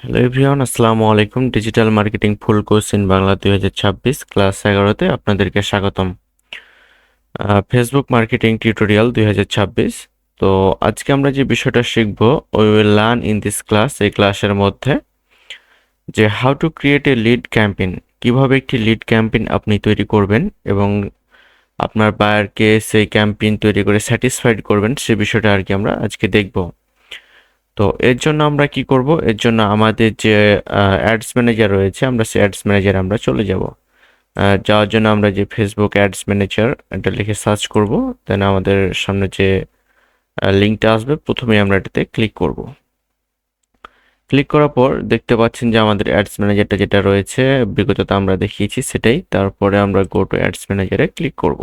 Hello everyone, আসসালামু আলাইকুম। Digital marketing full course in Bangla 2026 class 11তে আপনাদেরকে স্বাগতম। Facebook marketing tutorial 2026। তো আজকে আমরা যে বিষয়টা শিখব, we will learn in this class, এই ক্লাসের মধ্যে যে how to create a lead campaign, কিভাবে একটি লিড ক্যাম্পেইন আপনি তৈরি করবেন এবং আপনার বায়ারকে সেই ক্যাম্পেইন তৈরি করে স্যাটিসফাইড করবেন, সে বিষয়টা আর কি আমরা আজকে দেখব। তো এর জন্য আমরা কি করব? এর জন্য আমাদের যে অ্যাডস ম্যানেজার রয়েছে, আমরা সেই অ্যাডস ম্যানেজারে আমরা চলে যাব। যাওয়ার জন্য আমরা যে ফেসবুক অ্যাডস ম্যানেজার এটা লিখে সার্চ করব, দেন আমাদের সামনে যে লিঙ্কটা আসবে, প্রথমেই আমরা এটাতে ক্লিক করব। ক্লিক করার পর দেখতে পাচ্ছেন যে আমাদের অ্যাডস ম্যানেজারটা যেটা রয়েছে বিগততে আমরা দেখিয়েছি সেটাই। তারপরে আমরা গো টু অ্যাডস ম্যানেজারে ক্লিক করব।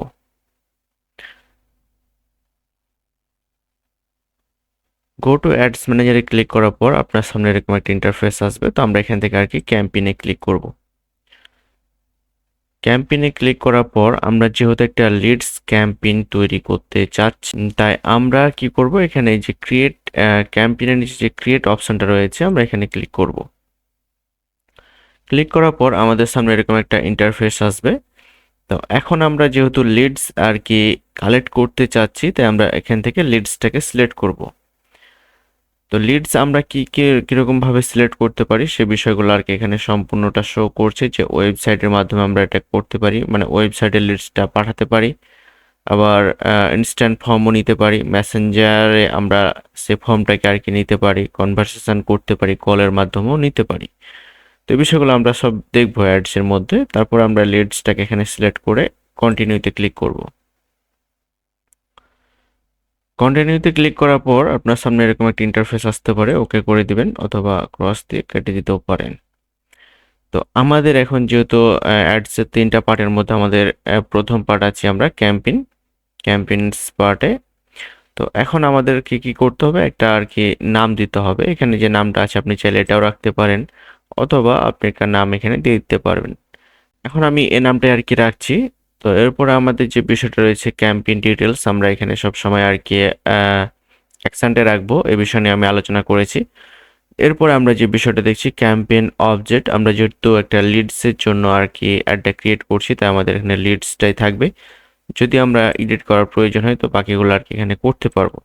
গো টু অ্যাডস ম্যানেজারে ক্লিক করার পর আপনার সামনে এরকম একটা ইন্টারফেস আসবে। তো আমরা এখান থেকে আর কি ক্যাম্পেইনে ক্লিক করব। ক্যাম্পেইনে ক্লিক করার পর আমরা যেহেতু একটা লিডস ক্যাম্পেইন তৈরি করতে চাচ্ছি, তাই আমরা কি করব, এখানে যে ক্রিয়েট ক্যাম্পেইনের নিচে যে ক্রিয়েট অপশনটা রয়েছে আমরা এখানে ক্লিক করব। ক্লিক করার পর আমাদের সামনে এরকম একটা ইন্টারফেস আসবে। তো এখন আমরা যেহেতু লিডস আর কি কালেক্ট করতে চাচ্ছি, তাই আমরা এখান থেকে লিডসটাকে সিলেক্ট করব। তো লিডস আমরা কিরকম ভাবে সিলেক্ট করতে পারি সে বিষয়গুলো আর কি এখানে সম্পূর্ণটা শো করছে, যে ওয়েবসাইটের মাধ্যমে আমরা এটা করতে পারি, মানে ওয়েবসাইটে লিডসটা পাঠাতে পারি। আবার ইনস্ট্যান্ট ফর্মও নিতে পারি, মেসেঞ্জারে আমরা সে ফর্মটাকে আর কি নিতে পারি, কনভারসেশন করতে পারি, কলের মাধ্যমেও নিতে পারি। তো এই বিষয়গুলো আমরা সব দেখবো অ্যাডসের মধ্যে। তারপর আমরা লিডসটাকে এখানে সিলেক্ট করে কন্টিনিউতে ক্লিক করব। কন্টিনিউতে ক্লিক করার পর আপনার সামনে এরকম একটা ইন্টারফেস আসতে পারে, ওকে করে দিবেন অথবা ক্রস দিয়ে কেটে দিতেও পারেন। তো আমাদের এখন যেহেতু অ্যাডসের 3টা পার্টের মধ্যে আমাদের প্রথম পার্ট আছে আমরা ক্যাম্পেইনস পার্টে। তো এখন আমাদের কি করতে হবে, একটা আর কি নাম দিতে হবে। এখানে যে নামটা আছে আপনি চাইলে এটাও রাখতে পারেন, অথবা আপনি একটা নাম এখানে দিয়ে দিতে পারবেন। এখন আমি এই নামটাই আর কি রাখছি। তো এরপরে আমাদের যে বিষয়টা রয়েছে ক্যাম্পেইন ডিটেলস, আমরা এখানে সব সময় আর কি অ্যাকসেন্টে রাখবো, এই বিষয় নিয়ে আমি আলোচনা করেছি। এরপরে আমরা যে বিষয়টা দেখছি ক্যাম্পেইন অবজেক্ট, আমরা যেহেতু একটা লিডসের জন্য আর কি অ্যাডটা ক্রিয়েট করছি, তাই আমাদের এখানে লিডসটাই থাকবে। যদি আমরা এডিট করার প্রয়োজন হয় তো বাকিগুলো আর কি এখানে করতে পারবো।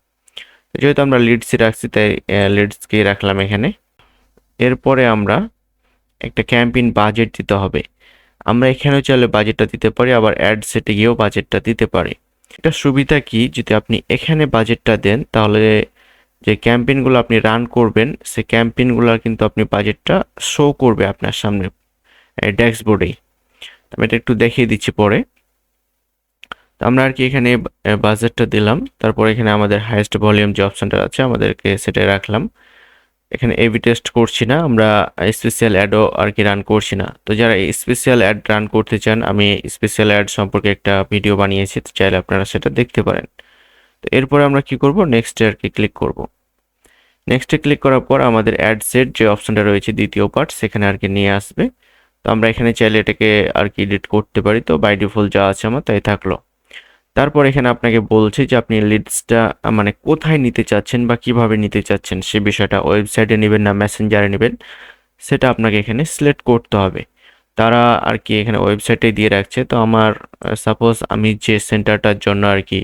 যেহেতু আমরা লিডসই রাখছি তাই লিডসকেই রাখলাম এখানে। এরপরে আমরা একটা ক্যাম্পেইন বাজেট দিতে হবে। আমরা এখানেও চাইলে বাজেটটা দিতে পারি, আবার অ্যাড সেটে গিয়েও বাজেটটা দিতে পারি। এটা সুবিধা কি, যদি আপনি এখানে বাজেটটা দেন তাহলে যে ক্যাম্পেইনগুলো আপনি রান করবেন সেই ক্যাম্পেইনগুলো কিন্তু আপনি বাজেটটা শো করবে আপনার সামনে ড্যাশবোর্ডেই। আমি এটা একটু দেখিয়ে দিচ্ছি পরে। তো আমরা আর কি এখানে বাজেটটা দিলাম, তারপর এখানে আমাদের হাইয়েস্ট ভলিউম যে অপশনটা আছে আমাদেরকে সেটাই রাখলাম। এখানে এবি টেস্ট করছি না, আমরা স্পেশাল অ্যাডও আর কি রান করছি না। তো যারা স্পেশাল অ্যাড রান করতে চান, আমি স্পেশাল অ্যাড সম্পর্কে একটা ভিডিও বানিয়েছি, তো চাইলে আপনারা সেটা দেখতে পারেন। তো এরপরে আমরা কি করব, নেক্সটে আর কি ক্লিক করব। নেক্সটে ক্লিক করার পর আমাদের অ্যাড সেট যে অপশনটা রয়েছে দ্বিতীয় পার্ট, সেখানে আর কি নিয়ে আসবে। তো আমরা এখানে চাইলে এটাকে আর কি এডিট করতে পারি, তো বাই ডিফল্ট যা আছে আমার তাই থাকলো। তারপর এখানে আপনাকে বলছে যে আপনি লিডসটা মানে কোথায় নিতে চাচ্ছেন বা কিভাবে নিতে চাচ্ছেন, সে বিষয়টা ওয়েবসাইটে নেবেন না মেসেঞ্জারে নেবেন, সেটা আপনাকে এখানে সিলেক্ট করতে হবে। তারা আর কি এখানে ওয়েবসাইটে দিয়ে রাখছে। তো আমার সাপোজ আমি যে সেন্টারটার জন্য আর কি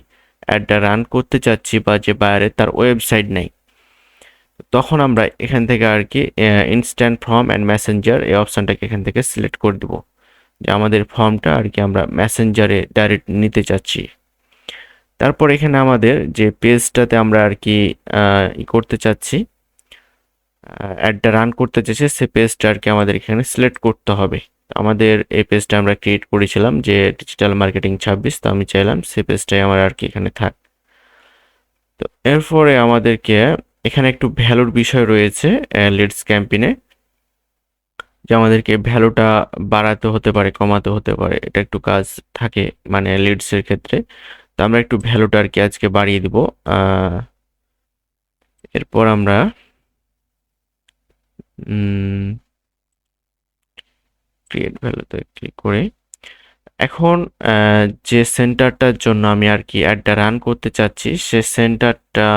অ্যাডটা রান করতে চাচ্ছি বা যে বায়ারে তার ওয়েবসাইট নেই, তখন আমরা এখান থেকে আর কি ইনস্ট্যান্ট ফর্ম অ্যান্ড মেসেঞ্জার এই অপশানটাকে এখান থেকে সিলেক্ট করে দেবো, যে আমাদের ফর্মটা আর কি আমরা মেসেঞ্জারে ডাইরেক্ট নিতে চাচ্ছি। তারপর এখানে আমাদের যে পেজটাতে আমরা আর কি করতে চাচ্ছি, অ্যাডটা রান করতে চাচ্ছি, সে পেজটা আর কি আমাদের এখানে সিলেক্ট করতে হবে। আমাদের এই পেজটা আমরা ক্রিয়েট করেছিলাম যে ডিজিটাল মার্কেটিং 26, তো আমি চাইলাম সে পেজটাই আমার আর কি এখানে থাক। তো এরপরে আমাদেরকে এখানে একটু ভ্যালুর বিষয় রয়েছে লিডস ক্যাম্পেইনে, যে আমাদেরকে ভ্যালুটা বাড়াতে হতে পারে, কমাতে হতে পারে, এটা একটু কাজ থাকে মানে লিডসের ক্ষেত্রে। তো আমরা একটু ভ্যালুটা আর কি আজকে বাড়িয়ে দিব। এরপর আমরা ক্রিয়েট ভ্যালুতে ক্লিক করে এখন যে সেন্টারটার জন্য আমি আর কি অ্যাডটা রান করতে চাচ্ছি সে সেন্টারটা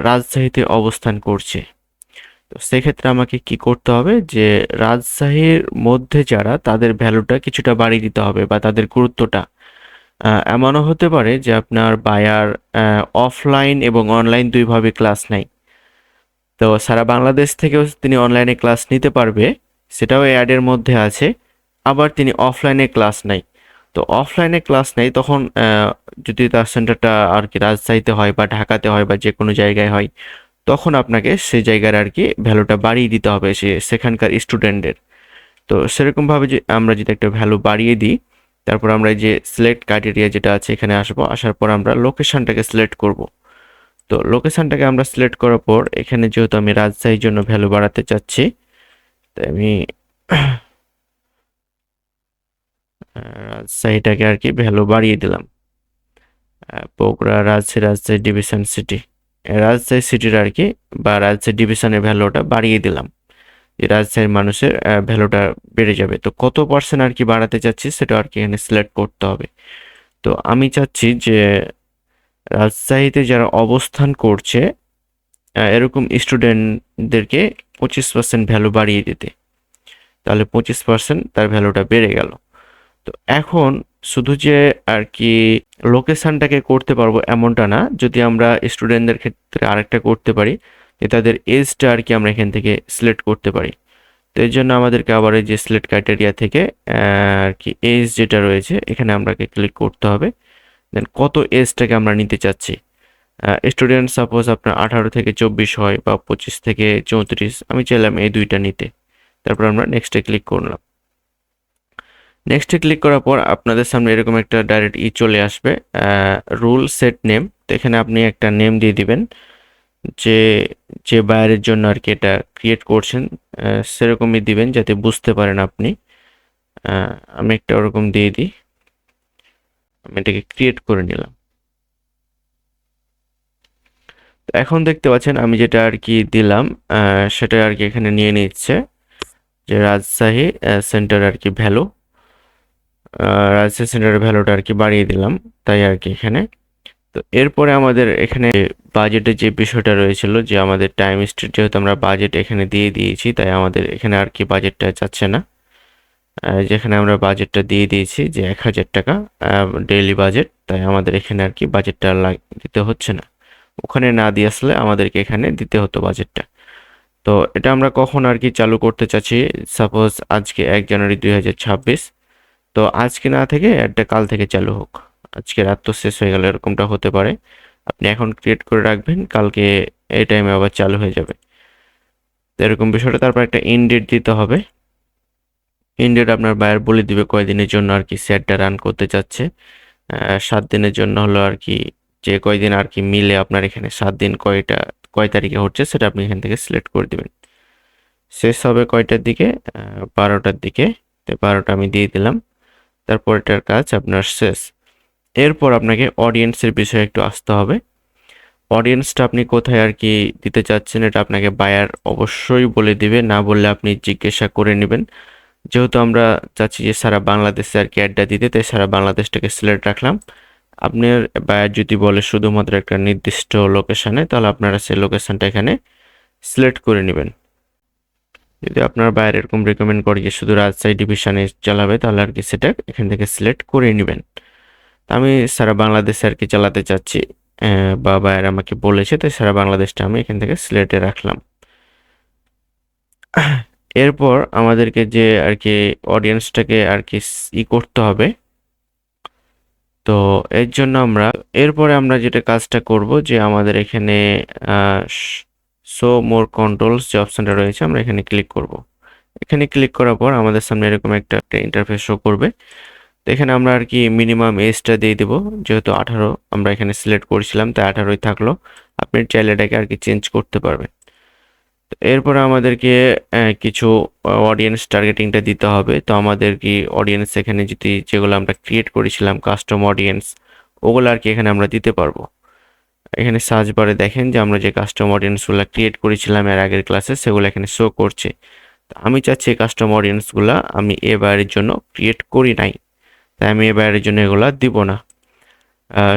রাজশাহীতে অবস্থান করছে। তো তো সেক্ষেত্রে আমাকে কি করতে হবে যে রাজশাহীর মধ্যে যারা তাদের ভ্যালুটা কিছুটা বাড়িয়ে দিতে হবে বা তাদের গুরুত্বটা। এমনও হতে পারে যে আপনার বায়ার অফলাইন এবং অনলাইন দুইভাবে ক্লাস নেয়। তো সারা বাংলাদেশ থেকেও তিনি অনলাইনে ক্লাস নিতে পারবে, সেটাও এই অ্যাডের মধ্যে আছে। আবার তিনি অফলাইনে ক্লাস নেয়। তো অফলাইনে ক্লাস নেয় তখন যদি তার সেন্টারটা আর কি রাজশাহীতে হয় বা ঢাকাতে হয় বা যে কোনো জায়গায় হয়, তখন আপনাকে সেই জায়গার আর কি ভ্যালুটা বাড়িয়ে দিতে হবে সেখানকার স্টুডেন্টের। তো সেরকমভাবে যে আমরা যদি একটা ভ্যালু বাড়িয়ে দিই, তারপর আমরা এই যে সিলেক্ট ক্রাইটেরিয়া যেটা আছে এখানে আসবো, আসার পর আমরা লোকেশনটাকে সিলেক্ট করব। তো লোকেশনটাকে আমরা সিলেক্ট করার পর এখানে যেহেতু আমি রাজশাহীর জন্য ভ্যালু বাড়াতে চাচ্ছি, তাই আমি রাজশাহীটাকে আর কি ভ্যালু বাড়িয়ে দিলাম। বগুড়া, রাজশাহী ডিভিশন সিটি, রাজশাহী সিটির আর কি বা রাজশাহী ডিভিশনের ভ্যালুটা বাড়িয়ে দিলাম, যে রাজশাহীর মানুষের ভ্যালুটা বেড়ে যাবে। তো কত পার্সেন্ট আর কি বাড়াতে চাচ্ছি সেটা আর কি এখানে সিলেক্ট করতে হবে। তো আমি চাচ্ছি যে রাজশাহীতে যারা অবস্থান করছে এরকম স্টুডেন্টদেরকে 25% ভ্যালু বাড়িয়ে দিতে। তাহলে 25% তার ভ্যালুটা বেড়ে গেল। তো এখন শুধু যে আর কি লোকেশনটাকে করতে পারবো এমনটা না, যদি আমরা স্টুডেন্টদের ক্ষেত্রে আরেকটা করতে পারি যে তাদের এজটা আর কি আমরা এখান থেকে সিলেক্ট করতে পারি। তো এর জন্য আমাদেরকে আবার এই যে সিলেক্ট ক্রাইটেরিয়া থেকে আর কি এজ যেটা রয়েছে এখানে আমাকে ক্লিক করতে হবে। দেন কত এজটাকে আমরা নিতে চাচ্ছি। স্টুডেন্ট সাপোজ আপনার 18 থেকে 24 হয় বা 25 থেকে 34, আমি চাইলাম এই দুইটা নিতে। তারপর আমরা নেক্সটে ক্লিক করলাম। নেক্সটে ক্লিক করার পর আপনাদের সামনে এরকম একটা ডাইরেক্ট চলে আসবে, রুল সেট নেম। তো এখানে আপনি একটা নেম দিয়ে দিবেন যে যে বায়ারের জন্য আর কি এটা ক্রিয়েট করছেন, সেরকমই দিবেন যাতে বুঝতে পারেন আপনি। আমি একটা ওরকম দিয়ে দিই, আমি এটাকে ক্রিয়েট করে নিলাম। তো এখন দেখতে পাচ্ছেন আমি যেটা আর কি দিলাম সেটা আর কি এখানে নিয়ে নিচ্ছে যে রাজশাহী সেন্টার আর কি ভ্যালু, রাজশাহী সেন্টারের ভ্যালুটা আর কি বাড়িয়ে দিলাম, তাই আর কি এখানে। তো এরপরে আমাদের এখানে বাজেটের যে বিষয়টা রয়েছিল যে আমাদের টাইম স্ট্রিট, যেহেতু আমরা বাজেট এখানে দিয়ে দিয়েছি তাই আমাদের এখানে আর কি বাজেটটা যাচ্ছে না। যেখানে আমরা বাজেটটা দিয়ে দিয়েছি যে 1000 টাকা ডেইলি বাজেট, তাই আমাদের এখানে আর কি বাজেটটা দিতে হচ্ছে না। ওখানে না দিয়ে আসলে আমাদেরকে এখানে দিতে হতো বাজেটটা। তো এটা আমরা কখন আর কি চালু করতে চাচ্ছি, সাপোজ আজকে 1 জানুয়ারি 2026। তো আজকে না থেকে একটা কাল থেকে চালু হোক, আজকে রাত তো শেষ হয়ে গেল এরকমটা হতে পারে। আপনি এখন ক্রিয়েট করে রাখবেন, কালকে এই টাইমে আবার চালু হয়ে যাবে। তো এরকম বিষয়টা। তারপর একটা এন্ড ডেট দিতে হবে। এন্ড ডেট আপনার বায়ার বলে দিবে কয়দিনের জন্য আর কি সেটটা রান করতে চাচ্ছে। 7 দিনের জন্য হলো আর কি, যে কয়দিন আর কি মিলে আপনার এখানে 7 দিন কয় তারিখে হচ্ছে সেটা আপনি এখান থেকে সিলেক্ট করে দিবেন। শেষ হবে কয়টার দিকে, 12টার দিকে। তো 12টা আমি দিয়ে দিলাম। তারপর এটার কাজ আপনার শেষ। এরপর আপনাকে অডিয়েন্সের বিষয়ে একটু আসতে হবে। অডিয়েন্সটা আপনি কোথায় আর কি দিতে চাচ্ছেন এটা আপনাকে বায়ার অবশ্যই বলে দিবে, না বললে আপনি জিজ্ঞাসা করে নেবেন। যেহেতু আমরা চাচ্ছি যে সারা বাংলাদেশে আর কি অ্যাডটা দিতে, তাই সারা বাংলাদেশটাকে সিলেক্ট রাখলাম। আপনার বায়ার যদি বলে শুধুমাত্র একটা নির্দিষ্ট লোকেশনে, তাহলে আপনারা সেই লোকেশনটা এখানে সিলেক্ট করে নেবেন। যদি আপনার বায়ার এরকম রেকমেন্ড করে যে শুধু রাজশাহী ডিভিশনে চালাবে, তাহলে আর কি সেটা এখান থেকে সিলেক্ট করে নেবেন। আমি সারা বাংলাদেশে আর কি চালাতে চাচ্ছি, বা বায়ার আমাকে বলেছে, তাই সারা বাংলাদেশটা আমি এখান থেকে সিলেক্টে রাখলাম। এরপর আমাদেরকে যে আর কি অডিয়েন্সটাকে আর কি করতে হবে। তো এর জন্য এরপরে আমরা যেটা কাজটা করব যে আমাদের এখানে শো মোর কন্ট্রোলস যে অপশনটা রয়েছে আমরা এখানে ক্লিক করব। এখানে ক্লিক করার পর আমাদের সামনে এরকম একটা ইন্টারফেস শো করবে। তো এখানে আমরা আর কি মিনিমাম এজটা দিয়ে দেবো, যেহেতু 18 আমরা এখানে সিলেক্ট করেছিলাম তাই 18ই থাকলো। আপনি চাইলে এটাকে আর কি চেঞ্জ করতে পারবেন। তো এরপরে আমাদেরকে কিছু অডিয়েন্স টার্গেটিংটা দিতে হবে। তো আমাদের কি অডিয়েন্স এখানে যদি যেগুলো আমরা ক্রিয়েট করেছিলাম কাস্টম অডিয়েন্স, ওগুলো আর কি এখানে আমরা দিতে পারবো। এখানে সার্চ বারে দেখেন যে আমরা যে কাস্টম অডিয়েন্সগুলো ক্রিয়েট করেছিলাম এর আগের ক্লাসে সেগুলো এখানে শো করছে। তো আমি চাচ্ছি এই কাস্টম অডিয়েন্সগুলো আমি এবারের জন্য ক্রিয়েট করি নাই, তাই আমি এবারের জন্য এগুলো দিব না।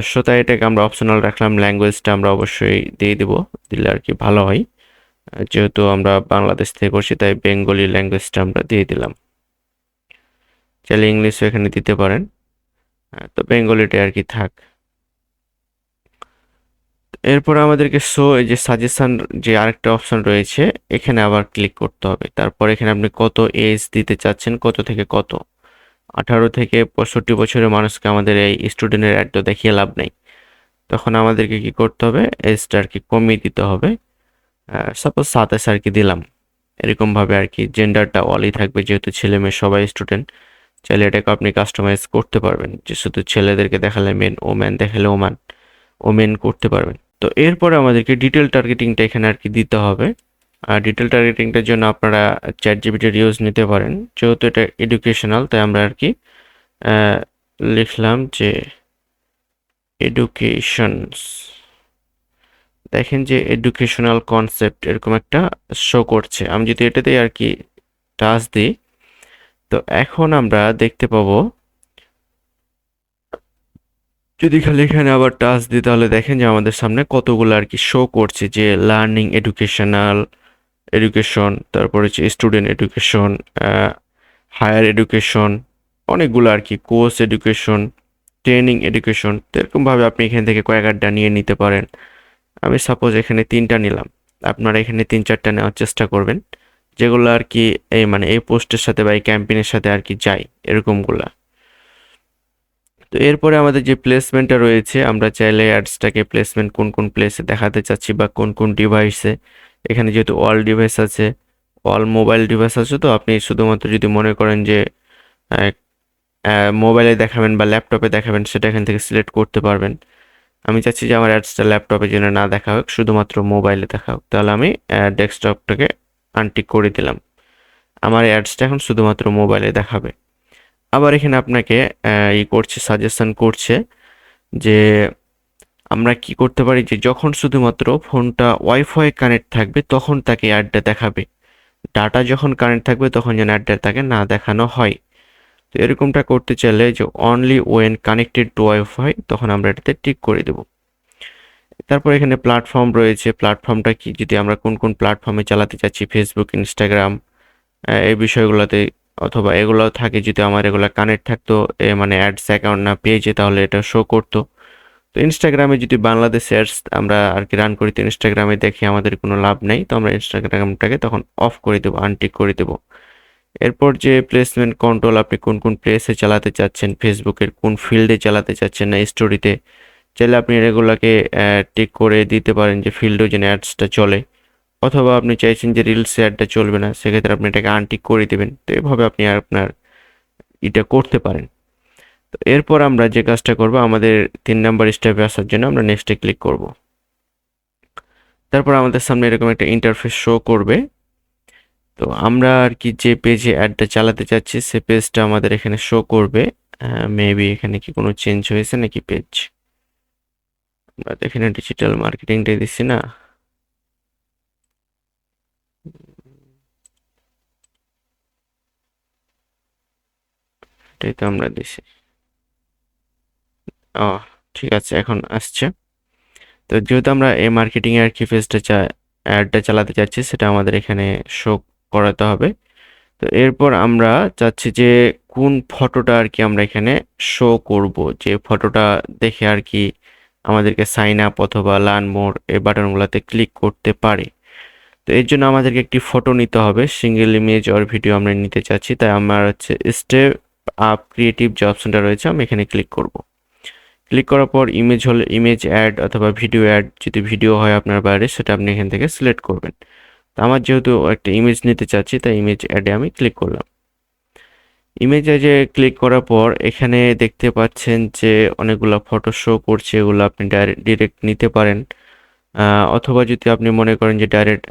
সো তাই এটাকে আমরা অপশনাল রাখলাম। ল্যাঙ্গুয়েজটা আমরা অবশ্যই দিয়ে দিব, দিলে আর কি ভালো হয়। যেহেতু আমরা বাংলাদেশ থেকে করছি তাই বেঙ্গলি ল্যাঙ্গুয়েজটা আমরা দিয়ে দিলাম। চাইলে ইংলিশও এখানে দিতে পারেন, তো বেঙ্গলিটা আর কি থাক। এরপর আমাদেরকে এই যে সাজেশন যে আরেকটা অপশন রয়েছে, এখানে আবার ক্লিক করতে হবে। তারপর এখানে আপনি কত এজ দিতে চাচ্ছেন, কত থেকে কত। 18 থেকে 65 বছরের মানুষকে আমাদের এই স্টুডেন্টের অ্যাডটা দেখিয়ে লাভ নেই। তখন আমাদেরকে কি করতে হবে, এজটা আর কি কমিয়ে দিতে হবে। সাপোজ 27 আর কি দিলাম। এরকম ভাবে আর কি জেন্ডারটা অলই থাকবে, যেহেতু ছেলে মেয়ে সবাই স্টুডেন্ট। চাইলে এটাকে আপনি কাস্টমাইজ করতে পারবেন, যে শুধু ছেলেদেরকে দেখালে মেন, ওম্যান দেখালে ওমেন করতে পারবেন। তো এরপরে আমাদেরকে ডিটেল টার্গেটিংটা এখানে আর কি দিতে হবে। আর ডিটেল টার্গেটিংটার জন্য আপনারা চ্যাট জিপিটির ইউজ নিতে পারেন, যেহেতু এটা এডুকেশনাল তাই আমরা আর কি লিখলাম যে এডুকেশনস। দেখেন যে এডুকেশনাল কনসেপ্ট এরকম একটা শো করছে। আমি যদি এটাতে আর কি টাচ দিই, তো এখন আমরা দেখতে পাবো, যদি খালি এখানে আবার টাচ দিই তাহলে দেখেন যে আমাদের সামনে কতগুলো আর কি শো করছে, যে লার্নিং এডুকেশনাল এডুকেশন, তারপর হচ্ছে স্টুডেন্ট এডুকেশন, হায়ার এডুকেশন, অনেকগুলো আর কি কোর্স এডুকেশন, ট্রেনিং এডুকেশন। তো এরকমভাবে আপনি এখান থেকে কয়েক আধটা নিয়ে নিতে পারেন। আমি সাপোজ এখানে 3টা নিলাম, আপনারা এখানে 3-4টা নেওয়ার চেষ্টা করবেন, যেগুলো আর কি এই মানে এই পোস্টের সাথে বা এই ক্যাম্পেইনের সাথে আর কি যায়, এরকমগুলা। তো এরপরে আমাদের যে প্লেসমেন্টটা রয়েছে, আমরা চাইলে অ্যাডসটাকে প্লেসমেন্ট কোন কোন প্লেসে দেখাতে চাচ্ছি বা কোন কোন ডিভাইসে। এখানে যেহেতু অল ডিভাইস আছে, অল মোবাইল ডিভাইস আছে, তো আপনি শুধুমাত্র যদি মনে করেন যে মোবাইলে দেখাবেন বা ল্যাপটপে দেখাবেন, সেটা এখান থেকে সিলেক্ট করতে পারবেন। আমি চাচ্ছি যে আমার অ্যাডসটা ল্যাপটপে যেন না দেখা হোক, শুধুমাত্র মোবাইলে দেখা হোক, তাহলে আমি ডেস্কটপটাকে আনটিক করে দিলাম। আমার অ্যাডসটা এখন শুধুমাত্র মোবাইলে দেখাবে। আবার এখানে আপনাকে করছে, সাজেশন করছে যে আমরা কি করতে পারি, যে যখন শুধুমাত্র ফোনটা ওয়াইফাই কানেক্ট থাকবে তখন তাকে অ্যাডটা দেখাবে, ডাটা যখন কানেক্ট থাকবে তখন যেন অ্যাডটা তাকে না দেখানো হয়। তো এরকমটা করতে চাইলে যে only when connected to wifi, তখন আমরা এটাতে টিক করে দেব। তারপর এখানে প্ল্যাটফর্ম রয়েছে, প্ল্যাটফর্মটা কি, যদি আমরা কোন কোন প্ল্যাটফর্মে চালাতে চাচ্ছি, ফেসবুক, ইনস্টাগ্রাম, এই বিষয়গুলোতে, অথবা এগুলো থাকে যদি আমার এগুলো কানেক্ট থাকতো মানে অ্যাডস অ্যাকাউন্ট না পেজে, তাহলে এটা শো করতো। তো ইনস্টাগ্রামে যদি বাংলাদেশ অ্যাডস আমরা আর কি রান করি, তো ইনস্টাগ্রামে দেখে আমাদের কোনো লাভ নেই, তো আমরা ইনস্টাগ্রামটাকে তখন অফ করে দেবো, আনটিক করে দেবো। এরপর যে প্লেসমেন্ট কন্ট্রোল, আপনি কোন কোন প্লেসে চালাতে চাচ্ছেন, ফেসবুকের কোন ফিল্ডে চালাতে চাচ্ছেন, না স্টোরিতে, চাইলে আপনি এগুলাকে টিক করে দিতে পারেন যে ফিল্ডেও যেন অ্যাডসটা চলে। অথবা আপনি চাইছেন যে রিলসে অ্যাডটা চলবে না, সেক্ষেত্রে আপনি এটাকে আনটিক করে দেবেন। তো এভাবে আপনি আপনার এটা করতে পারেন। তো এরপর আমরা যে কাজটা করব, আমাদের 3 নাম্বার স্টেপে আসার জন্য আমরা নেক্সটে ক্লিক করব। তারপর আমাদের সামনে এরকম একটা ইন্টারফেস শো করবে। তো আমরা আর কি যে পেজে অ্যাডটা চালাতে চাচ্ছি সে পেজটা আমাদের এখানে শো করবে। মেবি এখানে কি কোনো চেঞ্জ হয়েছে নাকি পেজ, আমরা তো এখানে ডিজিটাল মার্কেটিংটাই দিচ্ছি না। এটাই তো আমরা দিছি। ও, ঠিক আছে, এখন আসছে। তো যেহেতু আমরা এই মার্কেটিং এর কি পেজটা অ্যাডটা চালাতে চাচ্ছি, সেটা আমাদের এখানে শো করাতে হবে। তো এরপর আমরা চাচ্ছি যে কোন ফটোটা আর কি আমরা এখানে শো করব, যে ফটোটা দেখে আর কি আমাদেরকে সাইন আপ অথবা লার্ন মোর এই বাটনগুলোতে ক্লিক করতে পারে। তো এর জন্য আমাদেরকে একটি ফটো নিতে হবে, সিঙ্গেল ইমেজ অর ভিডিও আমরা নিতে চাচ্ছি। তাই আমার হচ্ছে স্টেপ আপ ক্রিয়েটিভ যে অপশনটা রয়েছে, আমি এখানে ক্লিক করব। ক্লিক করার পর ইমেজ হলে ইমেজ অ্যাড, অথবা ভিডিও অ্যাড, যদি ভিডিও হয় আপনার বাইরে সেটা আপনি এখান থেকে সিলেক্ট করবেন। তো আমার যেহেতু একটা ইমেজ নিতে চাচ্ছি, তাই ইমেজ অ্যাডে আমি ক্লিক করলাম। ইমেজ অ্যাডে ক্লিক করার পর এখানে দেখতে পাচ্ছেন যে অনেকগুলো ফটো শো করছে, এগুলো আপনি ডিরেক্ট নিতে পারেন। অথবা যদি আপনি মনে করেন যে ডাইরেক্ট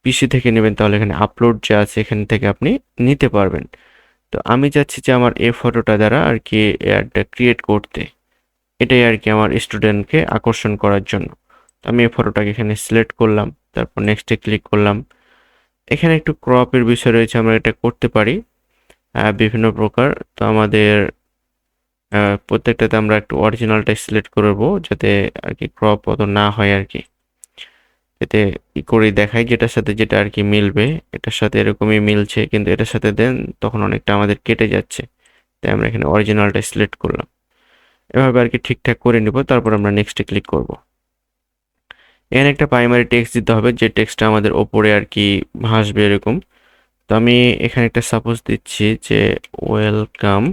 পিসি থেকে নেবেন, তাহলে এখানে আপলোড যে আছে এখান থেকে আপনি নিতে পারবেন। তো আমি চাচ্ছি যে আমার এই ফটোটা দ্বারা আর কি অ্যাডটা ক্রিয়েট করতে, এটাই আর কি আমার স্টুডেন্টকে আকর্ষণ করার জন্য। তো আমি এই ফটোটাকে এখানে সিলেক্ট করলাম, তারপর নেক্সটে ক্লিক করলাম। এখানে একটু ক্রপের বিষয় রয়েছে, আমরা এটা করতে পারি বিভিন্ন প্রকার। তো আমাদের প্রত্যেকটাতে আমরা একটু অরিজিনালটাই সিলেক্ট করব, যাতে আর কি ক্রপ অত না হয় আর কি। এতে করে দেখাই যেটার সাথে যেটা আর কি মিলবে, এটার সাথে এরকমই মিলছে কিন্তু এটার সাথে দেন তখন অনেকটা আমাদের কেটে যাচ্ছে, তাই আমরা এখানে অরিজিনালটা সিলেক্ট করলাম। এভাবে আর কি ঠিকঠাক করে নিব, তারপর আমরা নেক্সটে ক্লিক করব। এখানে একটা প্রাইমারি টেক্সট দিতে হবে, যে টেক্সটটা আমাদের ওপরে আর কি ভাসবে এরকম। তো আমি এখানে একটা সাপোজ দিচ্ছি যে ওয়েলকাম,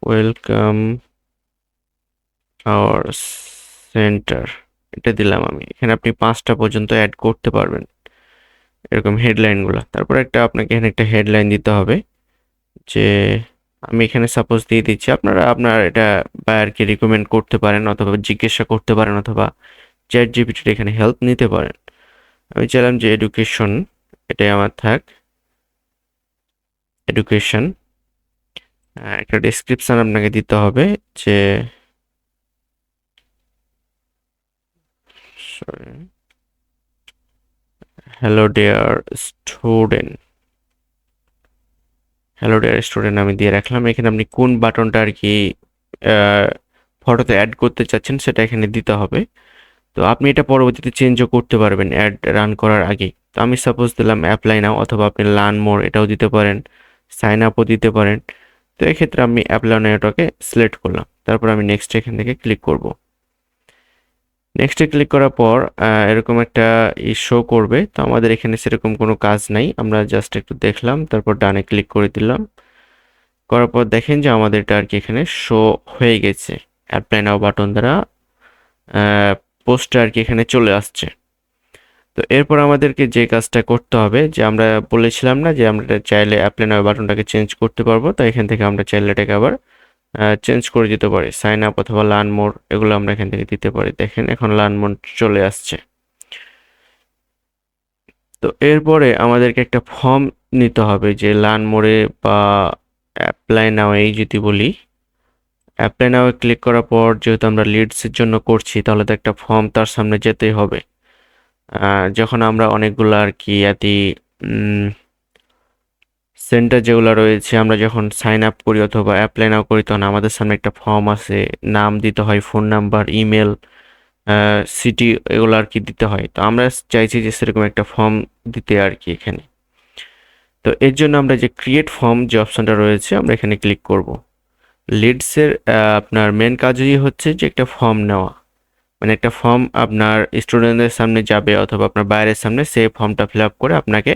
ওয়েলকাম আওয়ার সেন্টার, এটা দিলাম আমি। এখানে আপনি 5টা পর্যন্ত অ্যাড করতে পারবেন এরকম হেডলাইনগুলো। তারপর আপনাকে এখানে একটা হেডলাইন দিতে হবে, যে আমি এখানে সাপোজ দিয়ে দিচ্ছি, আপনারা আপনার এটা বায়ারকে রিকমেন্ড করতে পারেন অথবা জিজ্ঞাসা করতে পারেন অথবা চ্যাট জিপিটির এখানে হেল্প নিতে পারেন। আমি চাইলাম যে এডুকেশন, এটাই আমার থাক, এডুকেশন। একটা ডেসক্রিপশন আপনাকে দিতে হবে যে sorry, hello dear student, hello dear student আমি দিয়ে রাখলাম। এখানে আপনি কোন বাটনটা আর কি ফটোতে অ্যাড করতে চাচ্ছেন সেটা এখানে দিতে হবে। তো আপনি এটা পরবর্তীতে চেঞ্জও করতে পারবেন অ্যাড রান করার আগে। তো আমি সাপোজ দিলাম অ্যাপ্লাই নাও, অথবা আপনি লার্ন মোর এটাও দিতে পারেন, সাইন আপও দিতে পারেন। তো এক্ষেত্রে আমি অ্যাপ্লাই নাওটাকে সিলেক্ট করলাম, তারপর আমি নেক্সট এখান থেকে ক্লিক করব। নেক্সটে ক্লিক করার পর এরকম একটা শো করবে। তো আমাদের এখানে সেরকম কোনো কাজ নাই, আমরা জাস্ট একটু দেখলাম, তারপর ডানে ক্লিক করে দিলাম। করার পর দেখেন যে আমাদের এটা আর কি এখানে শো হয়ে গেছে, অ্যাপ্লাই নাও বাটন দ্বারা পোস্টটা আর কি এখানে চলে আসছে। তো এরপর আমাদেরকে যে কাজটা করতে হবে, যে আমরা বলেছিলাম না যে আমরা চাইলে অ্যাপ্লাই নাও বাটনটাকে চেঞ্জ করতে পারবো, তাই এখান থেকে আমরা চাইলে এটাকে আবার চেঞ্জ করে দিতে পারি। সাইন আপ অথবা লার্ন মোর এগুলো আমরা এখান থেকে দিতে পারি। দেখেন এখন লার্ন মোর চলে আসছে। তো এরপরে আমাদেরকে একটা ফর্ম নিতে হবে, যে লার্ন মোরে বা অ্যাপ্লাই নাও এই যদি বলি, অ্যাপ্লাই নাও ক্লিক করার পর যেহেতু আমরা লিডসের জন্য করছি, তাহলে তো একটা ফর্ম তার সামনে যেতেই হবে। যখন আমরা অনেকগুলো আর কি সেন্টার যেগুলো রয়েছে, আমরা যখন সাইন আপ করি অথবা অ্যাপ্লাই নাও করি, তখন আমাদের সামনে একটা ফর্ম আছে, নাম দিতে হয়, ফোন নাম্বার, ইমেল, সিটি, এগুলো আর কি দিতে হয়। তো আমরা চাইছি যে সেরকম একটা ফর্ম দিতে আর কি এখানে। তো এর জন্য আমরা যে ক্রিয়েট ফর্ম যে অপশনটা রয়েছে আমরা এখানে ক্লিক করব। লিডসের আপনার মেন কাজই হচ্ছে যে একটা ফর্ম নেওয়া, মানে একটা ফর্ম আপনার স্টুডেন্টদের সামনে যাবে অথবা আপনার বাইরের সামনে, সেই ফর্মটা ফিল আপ করে আপনাকে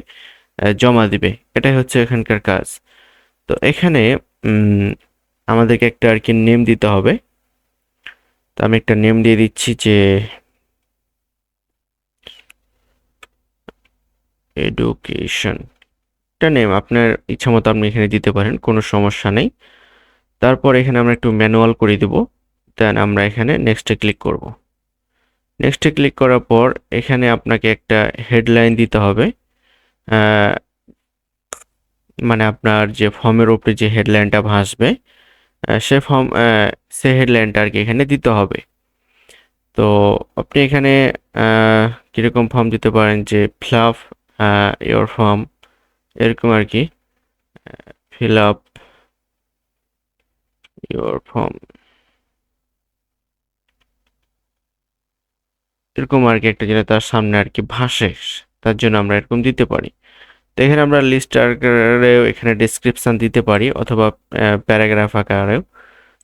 জমা দিবে, এটাই হচ্ছে এখানকার কাজ। তো এখানে আমাদেরকে একটা আর কি নেম দিতে হবে। তো আমি একটা নেম দিয়ে দিচ্ছি যে এডুকেশন। একটা নেম আপনার ইচ্ছা মতো আপনি এখানে দিতে পারেন, কোনো সমস্যা নেই। তারপর এখানে আমরা একটু ম্যানুয়াল করে দেব, দেন আমরা এখানে নেক্সটে ক্লিক করব। নেক্সটে ক্লিক করার পর এখানে আপনাকে একটা হেডলাইন দিতে হবে, মানে আপনার যে ফর্মের উপরে যে হেডলাইনটা ভাসবে সে ফর্ম সে হেডলাইনটা আর কি এখানে দিতে হবে। তো আপনি এখানে কীরকম ফর্ম দিতে পারেন, যে ফিল আপ ইয়োর ফর্ম, এরকম আর কি, ফিল আপ ইয়োর ফর্ম, এরকম আর কি একটা যেন তার সামনে আর কি ভাসে, তার জন্য আমরা এরকম দিতে পারি। তো এখানে আমরা লিস্ট আকারেও এখানে ডেসক্রিপশন দিতে পারি অথবা প্যারাগ্রাফ আকারেও।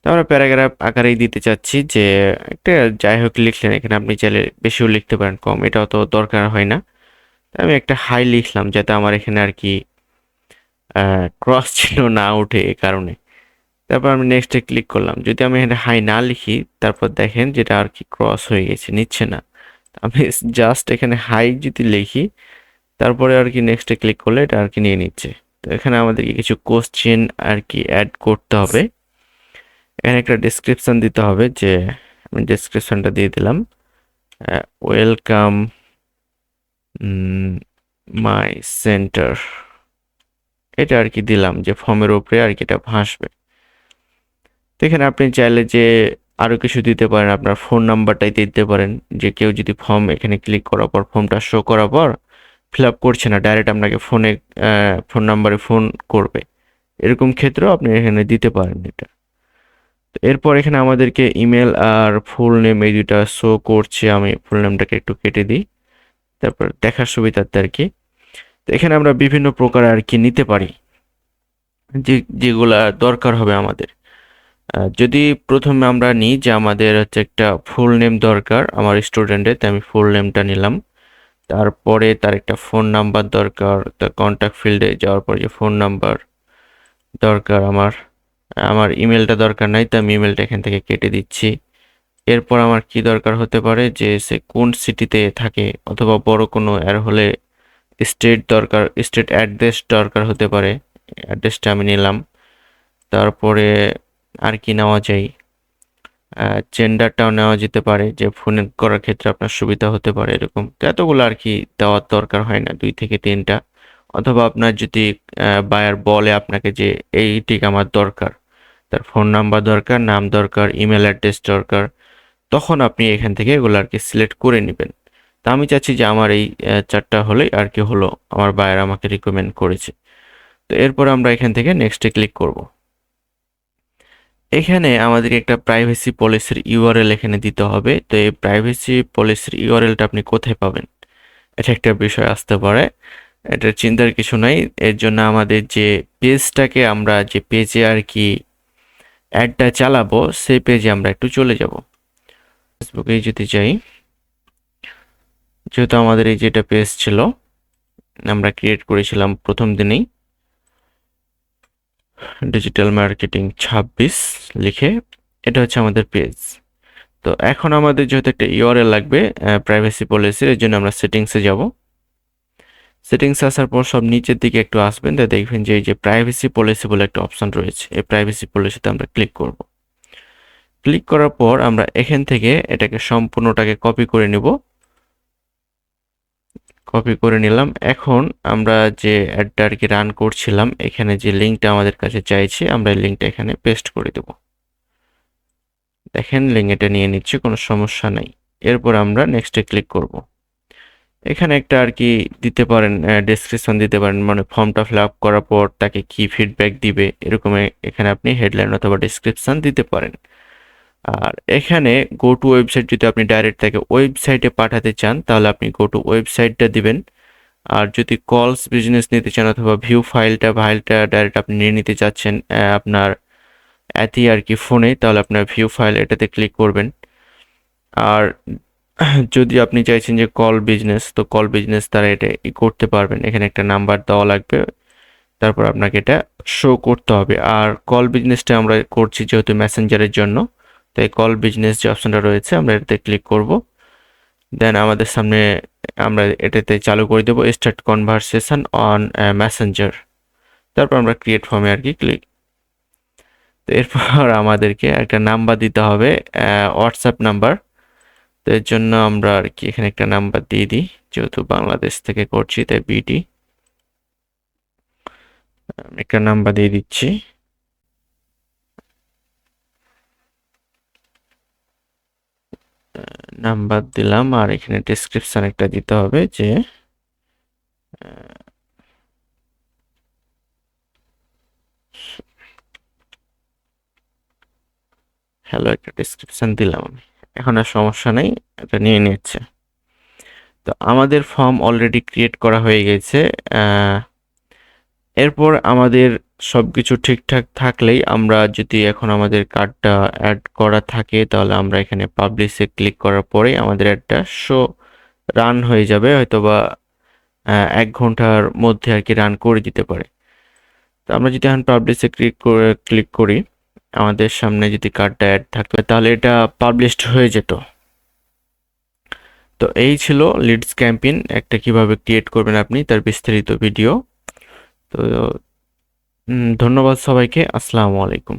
তো আমরা প্যারাগ্রাফ আকারেই দিতে চাচ্ছি, যে একটা যাই হোক লিখলেন, এখানে আপনি চাইলে বেশিও লিখতে পারেন, কম এটা অত দরকার হয় না। আমি একটা হাই লিখলাম যাতে আমার এখানে আর কি ক্রস চিহ্ন না ওঠে এ কারণে। তারপর আমি নেক্সটে ক্লিক করলাম। যদি আমি এখানে হাই না লিখি, তারপর দেখেন যেটা আর কি ক্রস হয়ে গেছে, নিচ্ছে না। আমি জাস্ট এখানে হাই যদি লিখি, তারপরে আর কি নেক্সটে ক্লিক করলে এটা আর কি নিয়ে নিচ্ছে। তো এখানে আমাদেরকে কিছু কোশ্চেন আর কি অ্যাড করতে হবে। এখানে একটা ডেসক্রিপশন দিতে হবে, যে আমি ডেসক্রিপশনটা দিয়ে দিলাম, ওয়েলকাম মাই সেন্টার, এটা আর কি দিলাম, যে ফর্মের উপরে আর কি এটা ভাসবে। তো এখানে আপনি চাইলে যে আরও কিছু দিতে পারেন, আপনার ফোন নাম্বারটাই দিতে পারেন, যে কেউ যদি ফর্ম এখানে ক্লিক করার পর ফর্মটা শো করার পর ফিল আপ করছে না, ডাইরেক্ট আপনাকে ফোন নাম্বারে ফোন করবে, এরকম ক্ষেত্রেও আপনি এখানে দিতে পারেন এটা। তো এরপর এখানে আমাদেরকে ইমেল আর ফুল নেম এই দুইটা শো করছে, আমি ফুল নেমটাকে একটু কেটে দিই, তারপর দেখার সুবিধার্থে আর কি। তো এখানে আমরা বিভিন্ন প্রকার আর কি নিতে পারি, যেগুলা দরকার হবে আমাদের। যদি প্রথমে আমরা নিই যে আমাদের হচ্ছে একটা ফুল নেম দরকার আমার স্টুডেন্টের, তাই আমি ফুল নেমটা নিলাম। তারপরে তার একটা ফোন নাম্বার দরকার, তার কন্ট্যাক্ট ফিল্ডে যাওয়ার পর যে ফোন নাম্বার দরকার আমার। আমার ইমেলটা দরকার নাই, তো আমি ইমেলটা এখান থেকে কেটে দিচ্ছি। এরপর আমার কি দরকার হতে পারে যে সে কোন সিটিতে থাকে, অথবা বড় কোনো এর হলে স্টেট দরকার, স্টেট অ্যাড্রেস দরকার হতে পারে, অ্যাড্রেসটা আমি নিলাম। তারপরে আর কি নেওয়া যায়, জেন্ডারটাও নেওয়া যেতে পারে, যে ফোন করার ক্ষেত্রে আপনার সুবিধা হতে পারে এরকম। তো এতগুলো আর কি দেওয়ার দরকার হয় না, 2 থেকে 3টা। অথবা আপনার যদি বায়ার বলে আপনাকে যে এইটি আমার দরকার, তার ফোন নাম্বার দরকার, নাম দরকার, ইমেল অ্যাড্রেস দরকার, তখন আপনি এখান থেকে এগুলো আর কি সিলেক্ট করে নেবেন। তা আমি চাচ্ছি যে আমার এই 4টা হলেই আর কি হলো, আমার বায়ার আমাকে রিকমেন্ড করেছে। তো এরপর আমরা এখান থেকে নেক্সটে ক্লিক করব। এখানে আমাদের একটা প্রাইভেসি পলিসির ইউআরএল এখানে দিতে হবে। তো এই প্রাইভেসি পলিসির ইউআরএলটা আপনি কোথায় পাবেন, এটা একটা বিষয় আসতে পারে। এটার চিন্তার কিছু নাই। এর জন্য আমাদের যে পেজটাকে, আমরা যে পেজে আর কি অ্যাডটা চালাবো, সেই পেজে আমরা একটু চলে যাব। ফেসবুকে যদি যাই, যেহেতু আমাদের এই যেটা পেজ ছিল আমরা ক্রিয়েট করেছিলাম প্রথম দিনেই, ডিজিটাল মার্কেটিং 26 লিখে, এটা হচ্ছে আমাদের পেজ। তো এখন আমাদের যেহেতু একটা ইউআরএল লাগবে প্রাইভেসি পলিসির, এর জন্য আমরা সেটিংসে যাব। সেটিংসে আসার পর সব নিচের দিকে একটু আসবেন, তাই দেখবেন যে এই যে প্রাইভেসি পলিসি বলে একটা অপশন রয়েছে, এই প্রাইভেসি পলিসিতে আমরা ক্লিক করব। ক্লিক করার পর আমরা এখান থেকে এটাকে সম্পূর্ণটাকে কপি করে নিব। কপি করে নিলাম। এখন আমরা যে অ্যাডটা আর কি রান করছিলাম, এখানে যে লিঙ্কটা আমাদের কাছে চাইছে, আমরা এই লিঙ্কটা এখানে পেস্ট করে দেব। দেখেন লিঙ্ক এটা নিয়ে নিচ্ছে, কোনো সমস্যা নাই। এরপর আমরা নেক্সটে ক্লিক করব। এখানে একটা আর কি দিতে পারেন, ডেসক্রিপশন দিতে পারেন, মানে ফর্মটা ফিল আপ করার পর তাকে কি ফিডব্যাক দিবে, এরকম এখানে আপনি হেডলাইন অথবা ডেসক্রিপশন দিতে পারেন। আর এখানে গো টু ওয়েবসাইট, যদি আপনি ডাইরেক্ট তাকে ওয়েবসাইটে পাঠাতে চান তাহলে আপনি গো টু ওয়েবসাইটটা দিবেন। আর যদি কলস বিজনেস নিতে চান অথবা ভিউ ফাইলটা ডাইরেক্ট আপনি নিয়ে নিতে চাচ্ছেন আপনার এতে আর কি ফোনে, তাহলে আপনার ভিউ ফাইল এটাতে ক্লিক করবেন। আর যদি আপনি চাইছেন যে কল বিজনেস, তো কল বিজনেস তারা এটা করতে পারবেন। এখানে একটা নাম্বার দেওয়া লাগবে, তারপর আপনাকে এটা শো করতে হবে। আর কল বিজনেসটা আমরা করছি যেহেতু মেসেঞ্জারের জন্য, তাই কল বিজনেস যে অপশনটা রয়েছে আমরা এটাতে ক্লিক করব। দেন আমাদের সামনে আমরা এটাতে চালু করে দেবো স্টার্ট কনভারসেশন অন মেসেঞ্জার। তারপর আমরা ক্রিয়েট ফর্মে আর কি ক্লিক। তো এরপর আমাদেরকে একটা নাম্বার দিতে হবে, হোয়াটসঅ্যাপ নাম্বার। তো এর জন্য আমরা আর কি এখানে একটা নাম্বার দিয়ে দিই, যেহেতু বাংলাদেশ থেকে করছি তাই বিডি, একটা নাম্বার দিয়ে দিচ্ছি। নাম্বার দিলাম, আর এখানে ডেসক্রিপশন একটা দিতে হবে যে হ্যালো, একটা ডেসক্রিপশন দিলাম আমি। এখন আর সমস্যা নেই, এটা নিয়ে নিচ্ছে। তো আমাদের ফর্ম অলরেডি ক্রিয়েট করা হয়ে গেছে। এরপর আমাদের সবকিছু ঠিকঠাক থাকলেই, আমরা যদি এখন আমাদের কার্ডটা অ্যাড করা থাকে, তাহলে আমরা এখানে পাবলিশে ক্লিক করার পরেই আমাদের অ্যাডটা শো রান হয়ে যাবে, হয়তোবা 1 ঘন্টার মধ্যে আর কি রান করে দিতে পারে। তো আমরা যদি এখন পাবলিশে ক্লিক করি, আমাদের সামনে যদি কার্ডটা অ্যাড থাকতো তাহলে এটা পাবলিশড হয়ে যেত। তো এই ছিল লিডস ক্যাম্পেইন একটা কিভাবে ক্রিয়েট করবেন আপনি, তার বিস্তারিত ভিডিও। তো ধন্যবাদ সবাইকে, আসসালামু আলাইকুম।